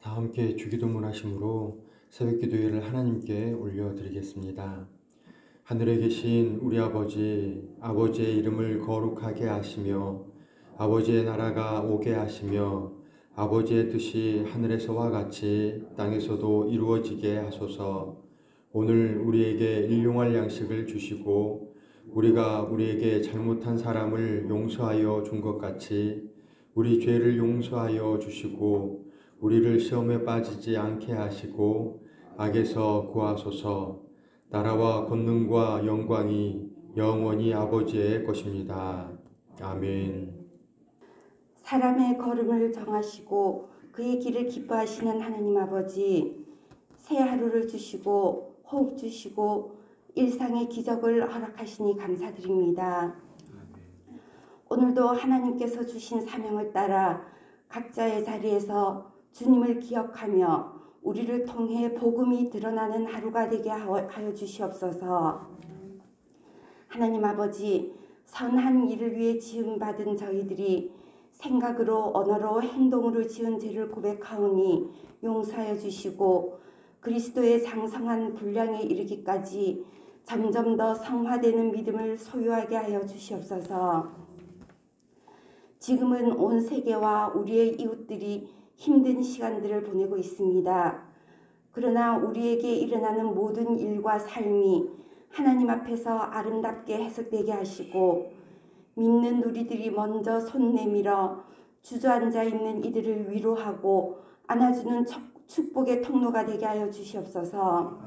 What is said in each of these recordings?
다 함께 주기도문 하심으로 새벽기도회를 하나님께 올려드리겠습니다. 하늘에 계신 우리 아버지, 아버지의 이름을 거룩하게 하시며 아버지의 나라가 오게 하시며 아버지의 뜻이 하늘에서와 같이 땅에서도 이루어지게 하소서. 오늘 우리에게 일용할 양식을 주시고 우리가 우리에게 잘못한 사람을 용서하여 준 것 같이 우리 죄를 용서하여 주시고 우리를 시험에 빠지지 않게 하시고 악에서 구하소서. 나라와 권능과 영광이 영원히 아버지의 것입니다. 아멘. 사람의 걸음을 정하시고 그의 길을 기뻐하시는 하나님 아버지, 새 하루를 주시고 호흡 주시고 일상의 기적을 허락하시니 감사드립니다. 오늘도 하나님께서 주신 사명을 따라 각자의 자리에서 주님을 기억하며 우리를 통해 복음이 드러나는 하루가 되게 하여 주시옵소서. 하나님 아버지, 선한 일을 위해 지음받은 저희들이 생각으로 언어로 행동으로 지은 죄를 고백하오니 용서하여 주시고 그리스도의 장성한 분량에 이르기까지 점점 더 성화되는 믿음을 소유하게 하여 주시옵소서. 지금은 온 세계와 우리의 이웃들이 힘든 시간들을 보내고 있습니다. 그러나 우리에게 일어나는 모든 일과 삶이 하나님 앞에서 아름답게 해석되게 하시고 믿는 우리들이 먼저 손 내밀어 주저앉아 있는 이들을 위로하고 안아주는 축복의 통로가 되게 하여 주시옵소서.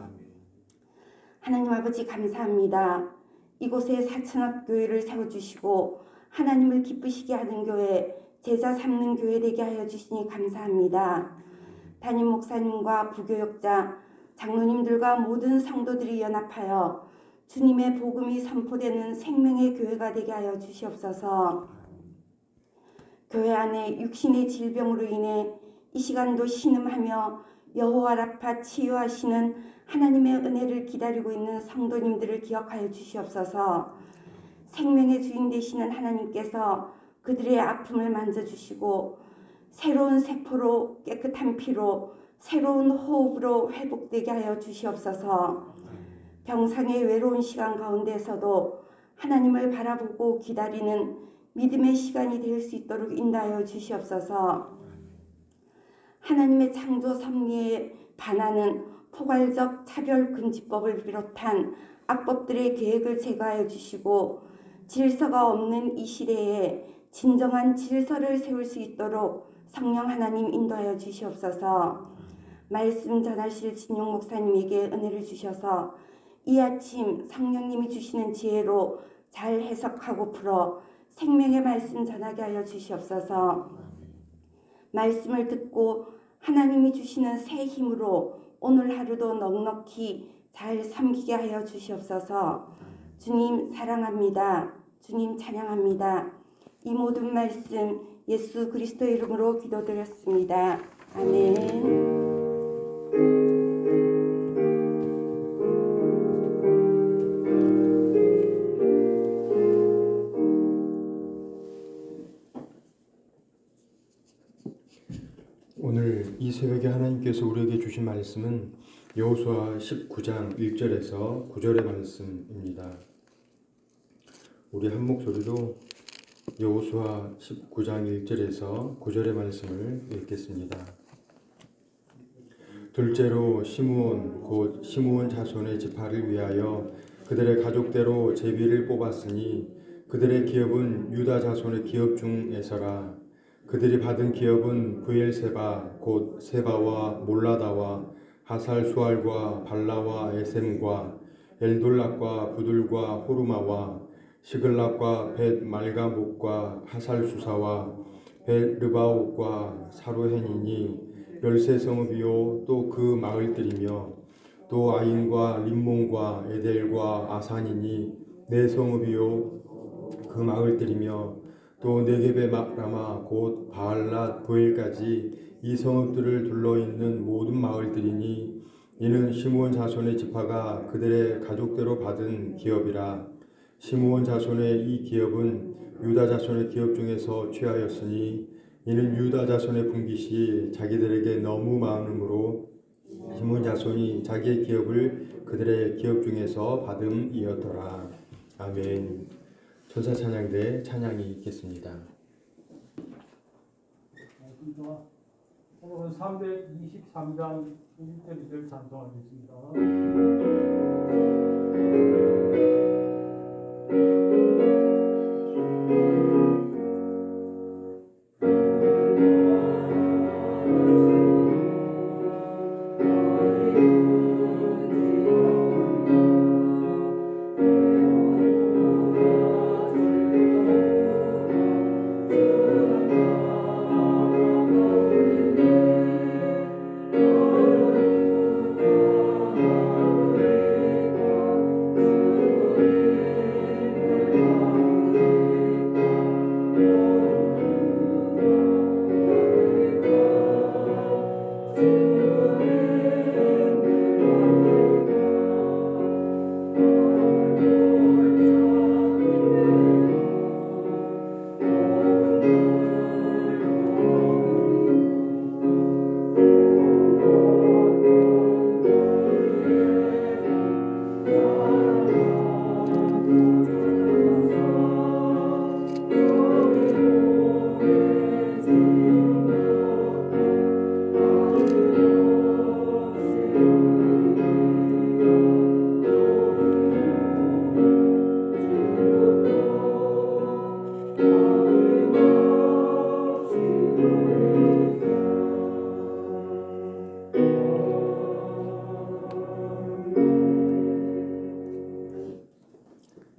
하나님 아버지 감사합니다. 이곳에 사천학 교회를 세워주시고 하나님을 기쁘시게 하는 교회, 제자 삼는 교회 되게 하여 주시니 감사합니다. 담임 목사님과 부교역자, 장로님들과 모든 성도들이 연합하여 주님의 복음이 선포되는 생명의 교회가 되게 하여 주시옵소서. 교회 안에 육신의 질병으로 인해 이 시간도 신음하며 여호와 라파 치유하시는 하나님의 은혜를 기다리고 있는 성도님들을 기억하여 주시옵소서. 생명의 주인 되시는 하나님께서 그들의 아픔을 만져주시고 새로운 세포로 깨끗한 피로 새로운 호흡으로 회복되게 하여 주시옵소서. 병상의 외로운 시간 가운데서도 하나님을 바라보고 기다리는 믿음의 시간이 될 수 있도록 인도하여 주시옵소서. 하나님의 창조 섭리에 반하는 포괄적 차별금지법을 비롯한 악법들의 계획을 제거하여 주시고 질서가 없는 이 시대에 진정한 질서를 세울 수 있도록 성령 하나님 인도하여 주시옵소서. 말씀 전하실 진용 목사님에게 은혜를 주셔서 이 아침 성령님이 주시는 지혜로 잘 해석하고 풀어 생명의 말씀 전하게 하여 주시옵소서. 말씀을 듣고 하나님이 주시는 새 힘으로 오늘 하루도 넉넉히 잘 섬기게 하여 주시옵소서. 주님 사랑합니다. 주님 찬양합니다. 이 모든 말씀 예수 그리스도의 이름으로 기도드렸습니다. 아멘. 오늘 이 새벽에 하나님께서 우리에게 주신 말씀은 여호수아 19장 1절에서 9절의 말씀입니다. 우리 한 목소리로 여호수아 19장 1절에서 9절의 말씀을 읽겠습니다. 둘째로 시므온 곧 시므온 자손의 지파를 위하여 그들의 가족대로 제비를 뽑았으니 그들의 기업은 유다 자손의 기업 중에서라. 그들이 받은 기업은 브엘세바 곧 세바와 몰라다와 하살수알과 발라와 에셈과 엘돌락과 부들과 호르마와 시글락과 벳 말가목과 하살수사와 벳 르바옥과 사로헨이니 13성읍이요 또 그 마을들이며 또 아인과 림몬과 에델과 아산이니 4성읍이요 그 마을들이며 또 네겝의 라마 곧 바알랏 보엘까지 이 성읍들을 둘러있는 모든 마을들이니 이는 시므온 자손의 지파가 그들의 가족대로 받은 기업이라. 시므온 자손의 이 기업은 유다 자손의 기업 중에서 취하였으니 이는 유다 자손의 분깃이 자기들에게 너무 많으므로 시몬 자손이 자기의 기업을 그들의 기업 중에서 받음이었더라. 아멘. 천사 찬양대 찬양이 있겠습니다. 오늘은 323장 1절을 찬송하겠습니다.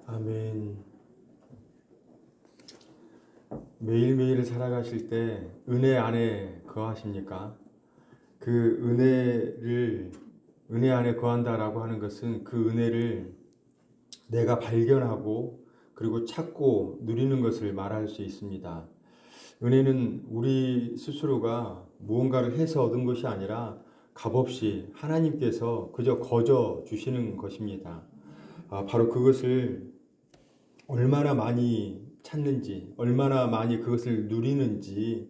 아멘. 매일매일 살아가실 때 은혜 안에 거하십니까? 그 은혜 안에 거한다라고 하는 것은 그 은혜를 내가 발견하고 그리고 찾고 누리는 것을 말할 수 있습니다. 은혜는 우리 스스로가 무언가를 해서 얻은 것이 아니라 값없이 하나님께서 그저 거저 주시는 것입니다. 바로 그것을 얼마나 많이 찾는지, 얼마나 많이 그것을 누리는지,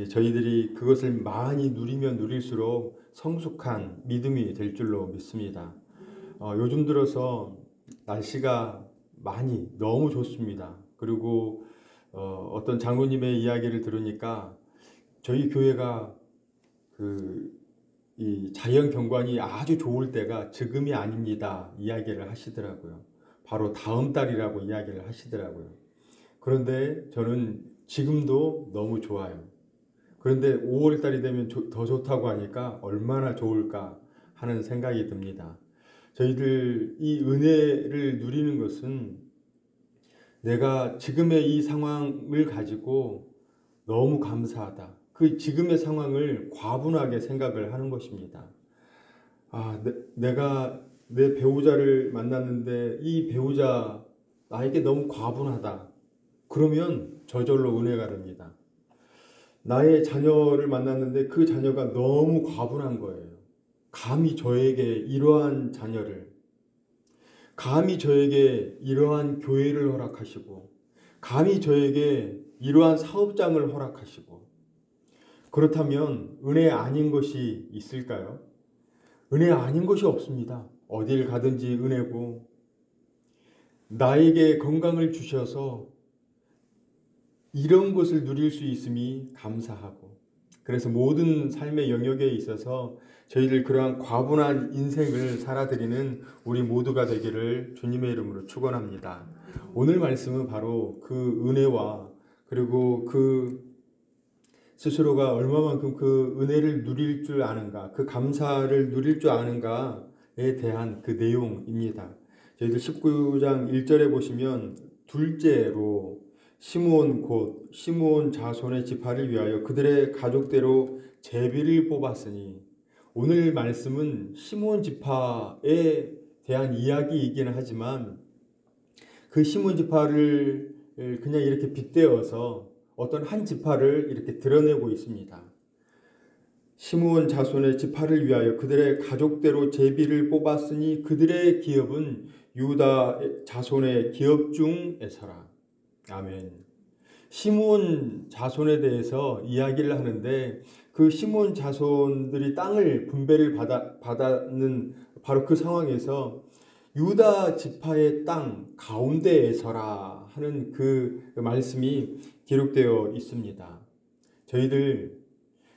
저희들이 그것을 많이 누리면 누릴수록 성숙한 믿음이 될 줄로 믿습니다. 요즘 들어서 날씨가 너무 좋습니다. 그리고 어떤 장로님의 이야기를 들으니까 저희 교회가 이 자연 경관이 아주 좋을 때가 지금이 아닙니다. 이야기를 하시더라고요. 바로 다음 달이라고 이야기를 하시더라고요. 그런데 저는 지금도 너무 좋아요. 그런데 5월 달이 되면 더 좋다고 하니까 얼마나 좋을까 하는 생각이 듭니다. 저희들 이 은혜를 누리는 것은 내가 지금의 이 상황을 가지고 너무 감사하다. 그 지금의 상황을 과분하게 생각을 하는 것입니다. 내가 내 배우자를 만났는데 이 배우자 나에게 너무 과분하다. 그러면 저절로 은혜가 됩니다. 나의 자녀를 만났는데 그 자녀가 너무 과분한 거예요. 감히 저에게 이러한 자녀를, 감히 저에게 이러한 교회를 허락하시고, 감히 저에게 이러한 사업장을 허락하시고, 그렇다면 은혜 아닌 것이 있을까요? 은혜 아닌 것이 없습니다. 어딜 가든지 은혜고, 나에게 건강을 주셔서 이런 것을 누릴 수 있음이 감사하고, 그래서 모든 삶의 영역에 있어서 저희들 그러한 과분한 인생을 살아드리는 우리 모두가 되기를 주님의 이름으로 축원합니다. 오늘 말씀은 바로 그 은혜와 그리고 그 스스로가 얼마만큼 그 은혜를 누릴 줄 아는가, 그 감사를 누릴 줄 아는가에 대한 그 내용입니다. 저희들 19장 1절에 보시면 둘째로 시므온 곧 시므온 자손의 지파를 위하여 그들의 가족대로 제비를 뽑았으니, 오늘 말씀은 시므온 지파에 대한 이야기이기는 하지만 그 시므온 지파를 그냥 이렇게 빗대어서 어떤 한 지파를 이렇게 드러내고 있습니다. 시므온 자손의 지파를 위하여 그들의 가족대로 제비를 뽑았으니 그들의 기업은 유다 자손의 기업 중에서라. 아멘. 시므온 자손에 대해서 이야기를 하는데 그 시므온 자손들이 땅을 분배를 받는 바로 그 상황에서 유다 지파의 땅 가운데에 서라 하는 그 말씀이 기록되어 있습니다. 저희들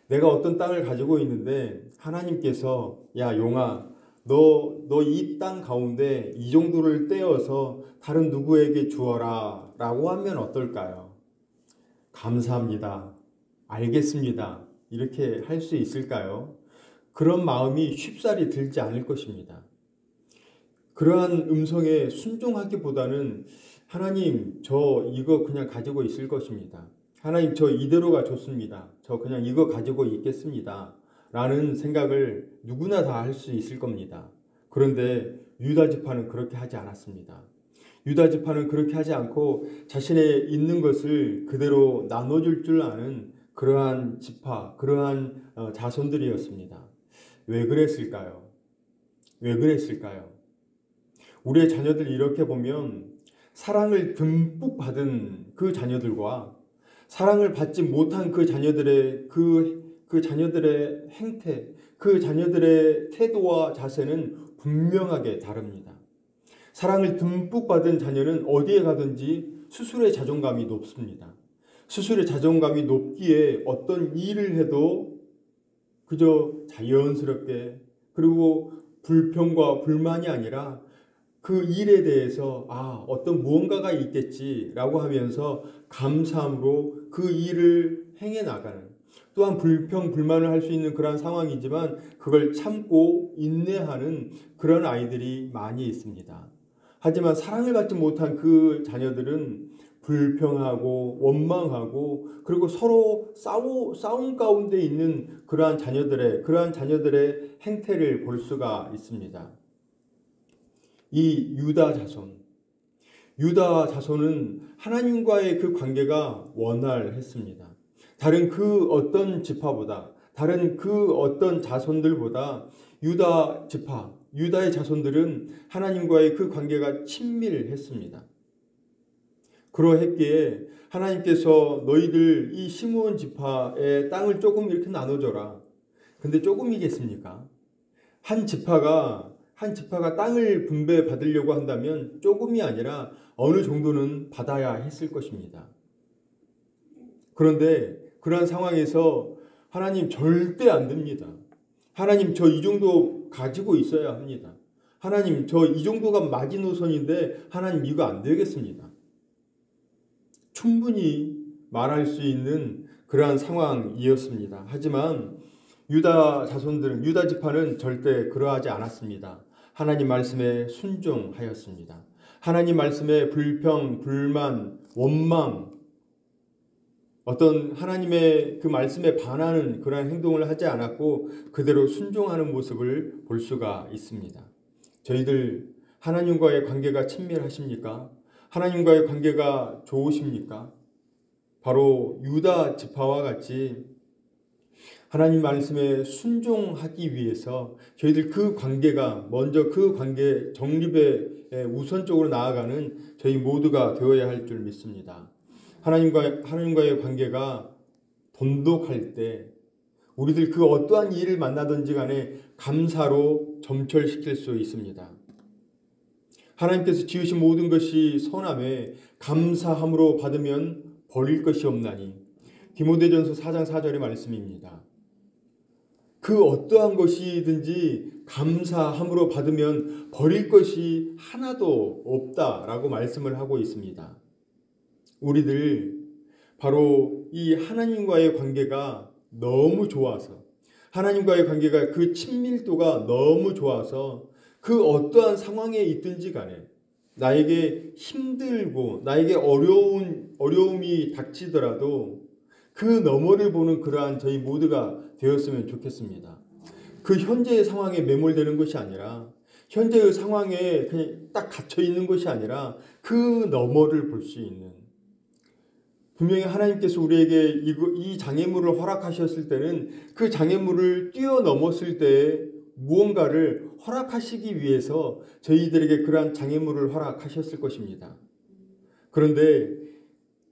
내가 어떤 땅을 가지고 있는데 하나님께서 야 용아 너 이 땅 가운데 이 정도를 떼어서 다른 누구에게 주어라 라고 하면 어떨까요? 감사합니다. 알겠습니다. 이렇게 할 수 있을까요? 그런 마음이 쉽사리 들지 않을 것입니다. 그러한 음성에 순종하기보다는 하나님 저 이거 그냥 가지고 있을 것입니다. 하나님 저 이대로가 좋습니다. 저 그냥 이거 가지고 있겠습니다. 라는 생각을 누구나 다 할 수 있을 겁니다. 그런데 유다 지파는 그렇게 하지 않았습니다. 유다 지파는 그렇게 하지 않고 자신의 있는 것을 그대로 나눠줄 줄 아는 그러한 지파, 그러한 자손들이었습니다. 왜 그랬을까요? 왜 그랬을까요? 우리의 자녀들 이렇게 보면 사랑을 듬뿍 받은 그 자녀들과 사랑을 받지 못한 그 자녀들의 그 자녀들의 행태, 그 자녀들의 태도와 자세는 분명하게 다릅니다. 사랑을 듬뿍 받은 자녀는 어디에 가든지 스스로의 자존감이 높습니다. 스스로의 자존감이 높기에 어떤 일을 해도 그저 자연스럽게 그리고 불평과 불만이 아니라 그 일에 대해서 어떤 무언가가 있겠지라고 하면서 감사함으로 그 일을 행해 나가는 또한 불평, 불만을 할 수 있는 그런 상황이지만 그걸 참고 인내하는 그런 아이들이 많이 있습니다. 하지만 사랑을 받지 못한 그 자녀들은 불평하고 원망하고 그리고 서로 싸움 가운데 있는 그러한 자녀들의 행태를 볼 수가 있습니다. 이 유다 자손은 하나님과의 그 관계가 원활했습니다. 다른 그 어떤 지파보다, 다른 그 어떤 자손들보다 유다의 자손들은 하나님과의 그 관계가 친밀했습니다. 그러했기에 하나님께서 너희들 이 시므온 지파의 땅을 조금 이렇게 나눠줘라. 근데 조금이겠습니까? 한 지파가 땅을 분배받으려고 한다면 조금이 아니라 어느 정도는 받아야 했을 것입니다. 그런데 그러한 상황에서 하나님 절대 안 됩니다. 하나님 저 이 정도 가지고 있어야 합니다. 하나님 저 이 정도가 마지노선인데 하나님 이거 안 되겠습니다. 충분히 말할 수 있는 그러한 상황이었습니다. 하지만 유다 지파는 절대 그러하지 않았습니다. 하나님 말씀에 순종하였습니다. 하나님 말씀에 불평, 불만, 원망, 어떤 하나님의 그 말씀에 반하는 그러한 행동을 하지 않았고 그대로 순종하는 모습을 볼 수가 있습니다. 저희들 하나님과의 관계가 친밀하십니까? 하나님과의 관계가 좋으십니까? 바로 유다 지파와 같이 하나님 말씀에 순종하기 위해서 저희들 그 관계가 먼저 그 관계 정립에 우선적으로 나아가는 저희 모두가 되어야 할 줄 믿습니다. 하나님과의 관계가 돈독할 때 우리들 그 어떠한 일을 만나든지 간에 감사로 점철시킬 수 있습니다. 하나님께서 지으신 모든 것이 선함에 감사함으로 받으면 버릴 것이 없나니 디모데전서 4장 4절의 말씀입니다. 그 어떠한 것이든지 감사함으로 받으면 버릴 것이 하나도 없다라고 말씀을 하고 있습니다. 우리들 바로 이 하나님과의 관계가 너무 좋아서 하나님과의 관계가 그 친밀도가 너무 좋아서 그 어떠한 상황에 있든지 간에 나에게 힘들고 나에게 어려움이 닥치더라도 그 너머를 보는 그러한 저희 모두가 되었으면 좋겠습니다. 그 현재의 상황에 매몰되는 것이 아니라 현재의 상황에 그냥 딱 갇혀 있는 것이 아니라 그 너머를 볼 수 있는 분명히 하나님께서 우리에게 이 장애물을 허락하셨을 때는 그 장애물을 뛰어넘었을 때에 무언가를 허락하시기 위해서 저희들에게 그러한 장애물을 허락하셨을 것입니다. 그런데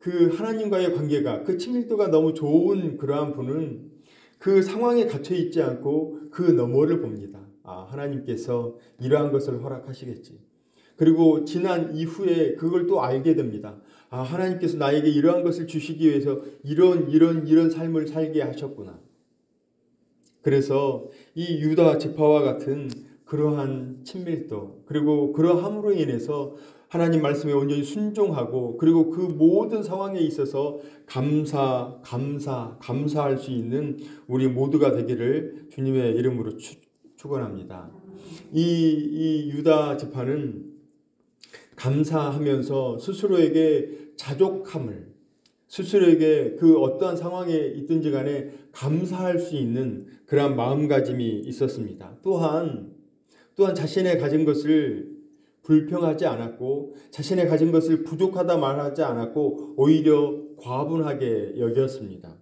그 하나님과의 관계가 그 친밀도가 너무 좋은 그러한 분은 그 상황에 갇혀 있지 않고 그 너머를 봅니다. 아, 하나님께서 이러한 것을 허락하시겠지. 그리고 지난 이후에 그걸 또 알게 됩니다. 아, 하나님께서 나에게 이러한 것을 주시기 위해서 이런 삶을 살게 하셨구나. 그래서 이 유다 지파와 같은 그러한 친밀도, 그리고 그러함으로 인해서 하나님 말씀에 온전히 순종하고, 그리고 그 모든 상황에 있어서 감사할 수 있는 우리 모두가 되기를 주님의 이름으로 축원합니다. 이 유다 지파는 감사하면서 스스로에게 자족함을, 스스로에게 그 어떠한 상황에 있든지 간에 감사할 수 있는 그러한 마음가짐이 있었습니다. 또한 자신의 가진 것을 불평하지 않았고, 자신의 가진 것을 부족하다 말하지 않았고, 오히려 과분하게 여겼습니다.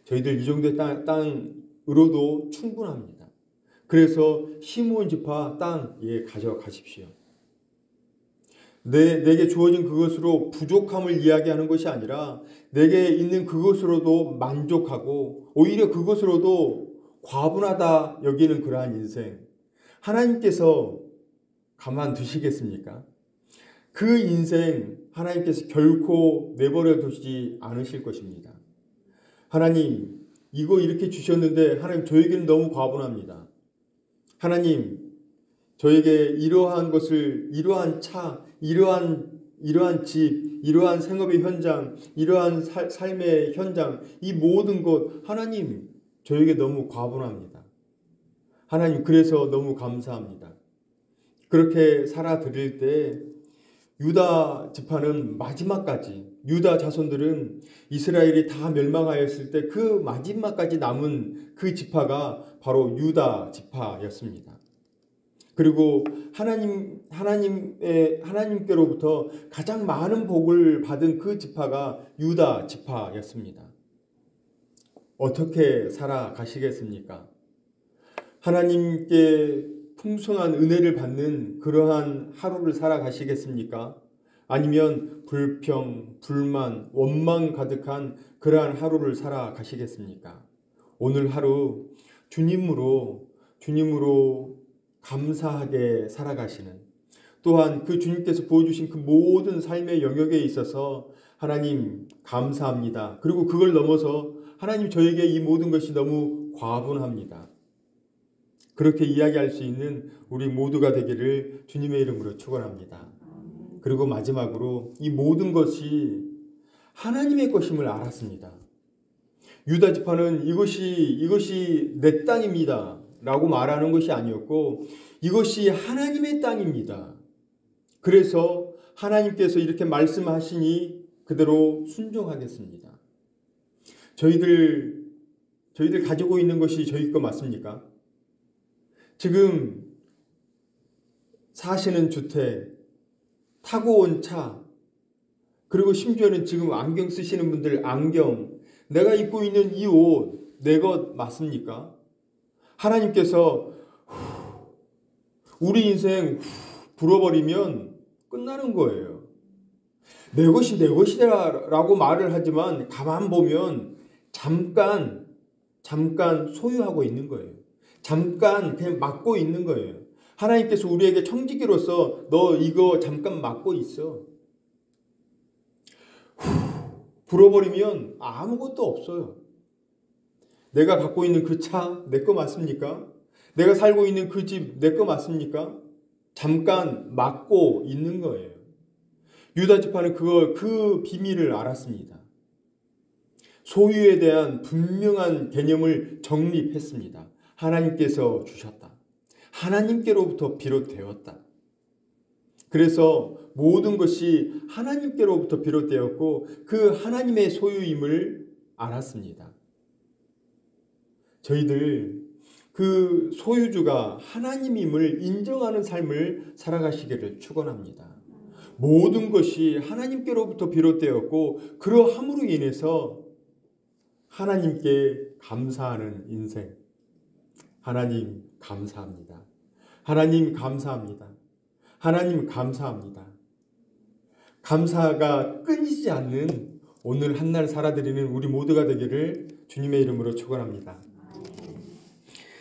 저희들 이 정도의 땅으로도 충분합니다. 그래서 시므온 지파 땅 가져가십시오. 내게 주어진 그것으로 부족함을 이야기하는 것이 아니라 내게 있는 그것으로도 만족하고 오히려 그것으로도 과분하다 여기는 그러한 인생, 하나님께서 가만두시겠습니까? 그 인생 하나님께서 결코 내버려 두지 않으실 것입니다. 하나님, 이거 이렇게 주셨는데 하나님 저에게는 너무 과분합니다. 하나님, 저에게 이러한 것을, 이러한 차, 이러한 집, 이러한 생업의 현장, 이러한 삶의 현장, 이 모든 것 하나님 저에게 너무 과분합니다. 하나님, 그래서 너무 감사합니다. 그렇게 살아드릴 때 유다 지파는 마지막까지, 유다 자손들은 이스라엘이 다 멸망하였을 때 그 마지막까지 남은 그 지파가 바로 유다 지파였습니다. 그리고 하나님께로부터 가장 많은 복을 받은 그 지파가 유다 지파였습니다. 어떻게 살아가시겠습니까? 하나님께 풍성한 은혜를 받는 그러한 하루를 살아가시겠습니까? 아니면 불평, 불만, 원망 가득한 그러한 하루를 살아가시겠습니까? 오늘 하루 주님으로 감사하게 살아가시는, 또한 그 주님께서 보여주신 그 모든 삶의 영역에 있어서 하나님 감사합니다. 그리고 그걸 넘어서 하나님 저에게 이 모든 것이 너무 과분합니다. 그렇게 이야기할 수 있는 우리 모두가 되기를 주님의 이름으로 축원합니다. 그리고 마지막으로 이 모든 것이 하나님의 것임을 알았습니다. 유다 지파는 이것이 내 땅입니다 라고 말하는 것이 아니었고 이것이 하나님의 땅입니다. 그래서 하나님께서 이렇게 말씀하시니 그대로 순종하겠습니다. 저희들 가지고 있는 것이 저희 거 맞습니까? 지금 사시는 주택, 타고 온 차, 그리고 심지어는 지금 안경 쓰시는 분들 안경, 내가 입고 있는 이 옷, 내 것 맞습니까? 하나님께서 우리 인생 불어버리면 끝나는 거예요. 내 것이 내 것이라고 말을 하지만 가만 보면 잠깐 소유하고 있는 거예요. 잠깐 그냥 맡고 있는 거예요. 하나님께서 우리에게 청지기로서 너 이거 잠깐 맡고 있어. 불어버리면 아무것도 없어요. 내가 갖고 있는 그 차 내 거 맞습니까? 내가 살고 있는 그 집 내 거 맞습니까? 잠깐 맡고 있는 거예요. 유다 지파는 그 비밀을 알았습니다. 소유에 대한 분명한 개념을 정립했습니다. 하나님께서 주셨다. 하나님께로부터 비롯되었다. 그래서 모든 것이 하나님께로부터 비롯되었고 그 하나님의 소유임을 알았습니다. 저희들 그 소유주가 하나님임을 인정하는 삶을 살아가시기를 축원합니다. 모든 것이 하나님께로부터 비롯되었고 그러함으로 인해서 하나님께 감사하는 인생. 하나님 감사합니다. 하나님 감사합니다. 하나님 감사합니다. 감사가 끊이지 않는 오늘 한날 살아드리는 우리 모두가 되기를 주님의 이름으로 축원합니다.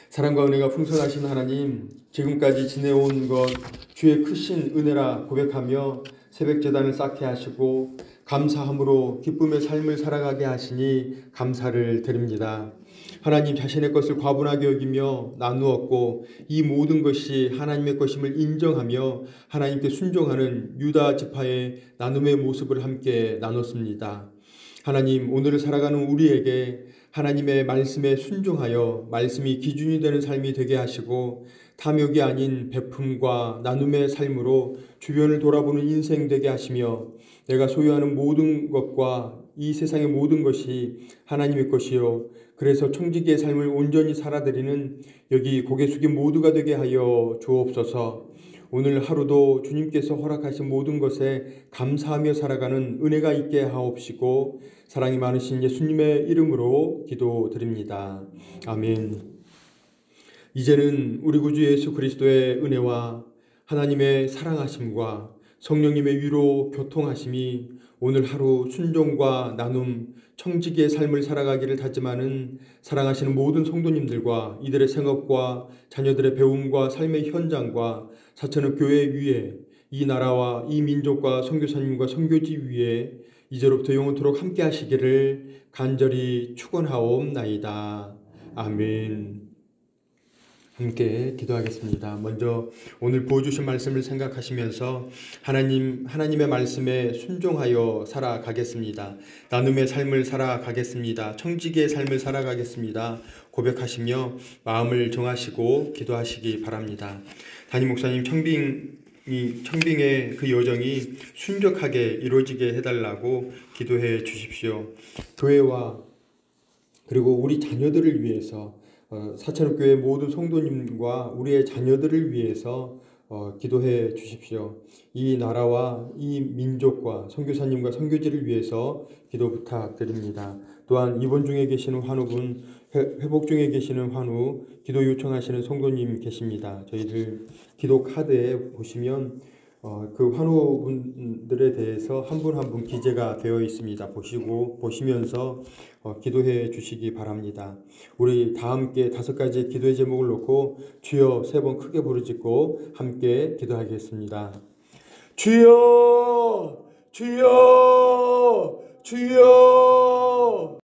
사랑과 은혜가 풍성하신 하나님, 지금까지 지내온 것 주의 크신 은혜라 고백하며 새벽 제단을 쌓게 하시고 감사함으로 기쁨의 삶을 살아가게 하시니 감사를 드립니다. 하나님, 자신의 것을 과분하게 여기며 나누었고 이 모든 것이 하나님의 것임을 인정하며 하나님께 순종하는 유다 지파의 나눔의 모습을 함께 나눴습니다. 하나님, 오늘을 살아가는 우리에게 하나님의 말씀에 순종하여 말씀이 기준이 되는 삶이 되게 하시고 탐욕이 아닌 베품과 나눔의 삶으로 주변을 돌아보는 인생 되게 하시며 내가 소유하는 모든 것과 이 세상의 모든 것이 하나님의 것이요 그래서 청지기의 삶을 온전히 살아드리는 여기 고개 숙인 모두가 되게 하여 주옵소서. 오늘 하루도 주님께서 허락하신 모든 것에 감사하며 살아가는 은혜가 있게 하옵시고 사랑이 많으신 예수님의 이름으로 기도드립니다. 아멘. 이제는 우리 구주 예수 그리스도의 은혜와 하나님의 사랑하심과 성령님의 위로 교통하심이 오늘 하루 순종과 나눔, 청지기의 삶을 살아가기를 다짐하는 사랑하시는 모든 성도님들과 이들의 생업과 자녀들의 배움과 삶의 현장과 사천읍 교회 위에 이 나라와 이 민족과 선교사님과 선교지 위에 이제로부터 영원토록 함께 하시기를 간절히 축원하옵나이다. 아멘. 함께 기도하겠습니다. 먼저 오늘 보여주신 말씀을 생각하시면서 하나님의 말씀에 순종하여 살아가겠습니다. 나눔의 삶을 살아가겠습니다. 청지기의 삶을 살아가겠습니다. 고백하시며 마음을 정하시고 기도하시기 바랍니다. 담임 목사님 청빙의 그 여정이 순적하게 이루어지게 해달라고 기도해 주십시오. 교회와 그리고 우리 자녀들을 위해서 사천읍교회 모든 성도님과 우리의 자녀들을 위해서 기도해 주십시오. 이 나라와 이 민족과 선교사님과 선교지를 위해서 기도 부탁드립니다. 또한 입원 중에 계시는 환우분, 회복 중에 계시는 환우, 기도 요청하시는 성도님 계십니다. 저희들 기도 카드에 보시면 그 환우분들에 대해서 한 분 한 분 기재가 되어 있습니다. 보시면서 기도해 주시기 바랍니다. 우리 다 함께 5가지 기도의 제목을 놓고 주여 3번 크게 부르짖고 함께 기도하겠습니다. 주여 주여 주여